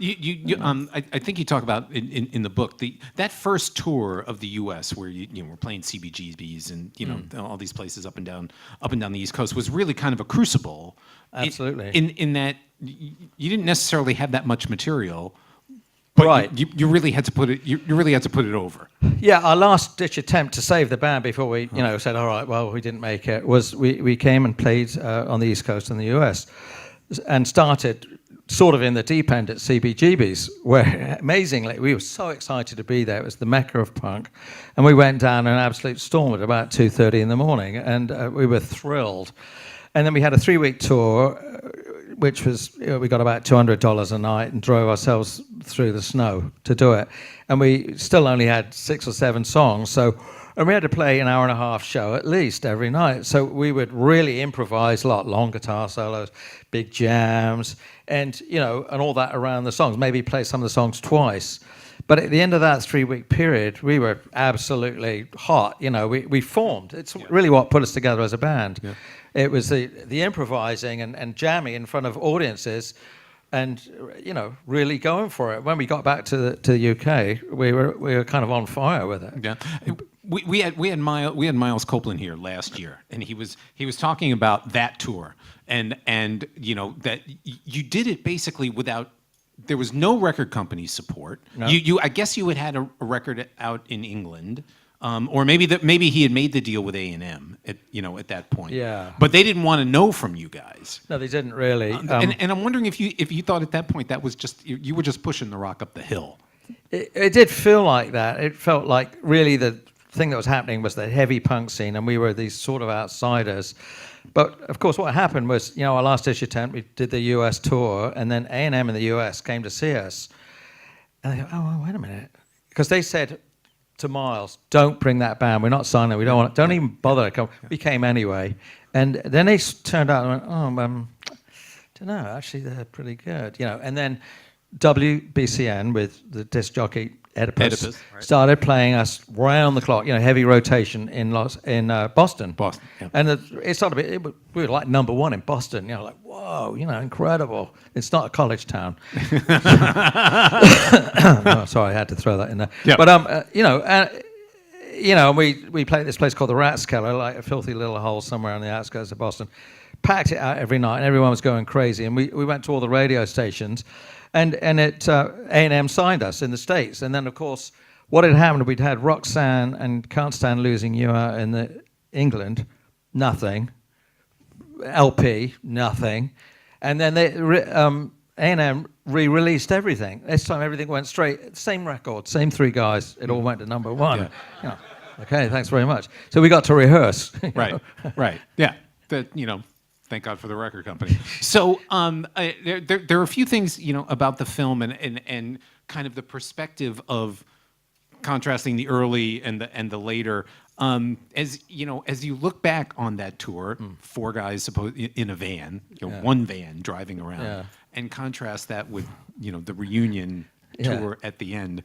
I think you talk about in the book that first tour of the U.S. where you were playing CBGBs and all these places up and down the East Coast was really kind of a crucible. Absolutely. In that you didn't necessarily have that much material, but right. you really had to put it. You really had to put it over. Yeah, our last ditch attempt to save the band before we said, all right, well, we didn't make it, was we came and played on the East Coast in the US and started sort of in the deep end at CBGB's, where amazingly we were so excited to be there. It was the mecca of punk, and we went down an absolute storm at about 2:30 in the morning, and we were thrilled. And then we had a 3-week tour, which was we got about $200 a night and drove ourselves through the snow to do it. And we still only had 6 or 7 songs, and we had to play an hour and a half show at least every night. So we would really improvise a lot, long guitar solos, big jams, and and all that around the songs. Maybe play some of the songs twice. But at the end of that 3-week period, we were absolutely hot. We formed. It's really what put us together as a band. Yeah. It was the improvising and jamming in front of audiences, and really going for it. When we got back to the UK, we were kind of on fire with it. Yeah, we had Miles Copeland here last year, and he was talking about that tour, and that you did it basically without. There was no record company support. No. I guess you had a record out in England. Or maybe he had made the deal with A&M at that point. Yeah. But they didn't want to know from you guys. No, they didn't really. And I'm wondering if you thought at that point that was just you were just pushing the rock up the hill. It did feel like that. It felt like really the thing that was happening was the heavy punk scene, and we were these sort of outsiders. But of course, what happened was, our last issue attempt, we did the US tour, and then A&M in the US came to see us, and they go, "Oh, well, wait a minute," because they said to Miles, "Don't bring that band. We're not signing. We don't want. Don't even bother to come." We came anyway, and then they turned out and went, don't know. Actually, they're pretty good, And then WBCN with the disc jockey Oedipus right. started playing us round the clock. Heavy rotation in Boston. Boston, yeah. And it started. We were like number 1 in Boston. Like whoa, incredible. It's not a college town. No, sorry, I had to throw that in there. Yep. But we played at this place called the Rathskeller, like a filthy little hole somewhere on the outskirts of Boston. Packed it out every night, and everyone was going crazy. And we went to all the radio stations, and A&M signed us in the States. And then, of course, what had happened, we'd had Roxanne and Can't Stand Losing You out in England, nothing. LP, nothing. And then A&M re-released everything. This time everything went straight, same record, same 3 guys. It all went to number 1. Yeah. Okay, thanks very much. So we got to rehearse. Right, right. Yeah, thank God for the record company. So there are a few things, about the film and kind of the perspective of contrasting the early and the later. As you look back on that tour, 4 guys in a van, one van driving around, and contrast that with the reunion tour at the end,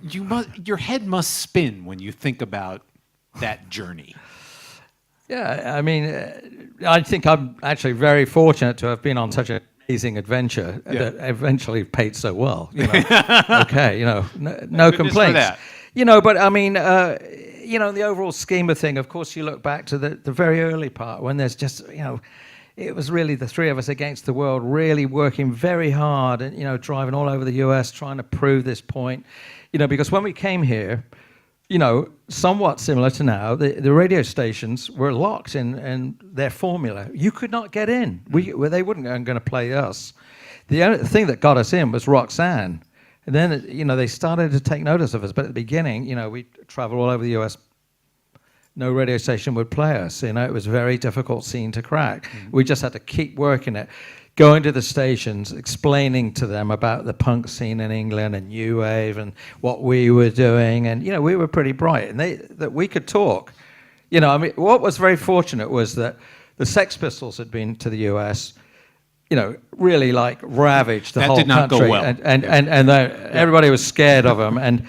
your head must spin when you think about that journey. Yeah, I mean, I think I'm actually very fortunate to have been on such an amazing adventure that eventually paid so well. Okay, no complaints. But I mean, in the overall scheme of thing, of course, you look back to the very early part when there's just, it was really the 3 of us against the world, really working very hard and, driving all over the US, trying to prove this point, because when we came here, somewhat similar to now, the radio stations were locked in their formula. You could not get in. They weren't going to play us. The only thing that got us in was Roxanne. And then, they started to take notice of us. But at the beginning, we traveled all over the US. No radio station would play us. It was a very difficult scene to crack. Mm-hmm. We just had to keep working it. Going to the stations, explaining to them about the punk scene in England and New Wave and what we were doing. And, we were pretty bright. And that we could talk. What was very fortunate was that the Sex Pistols had been to the US, really like ravaged the whole country. That did not go well. And everybody was scared of them. And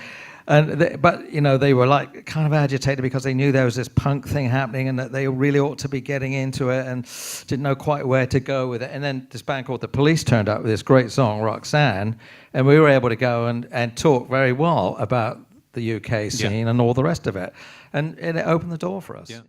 But you know, they were like kind of agitated because they knew there was this punk thing happening and that they really ought to be getting into it and didn't know quite where to go with it. And then this band called The Police turned up with this great song, Roxanne, and we were able to go and talk very well about the UK scene and all the rest of it. And it opened the door for us. Yeah.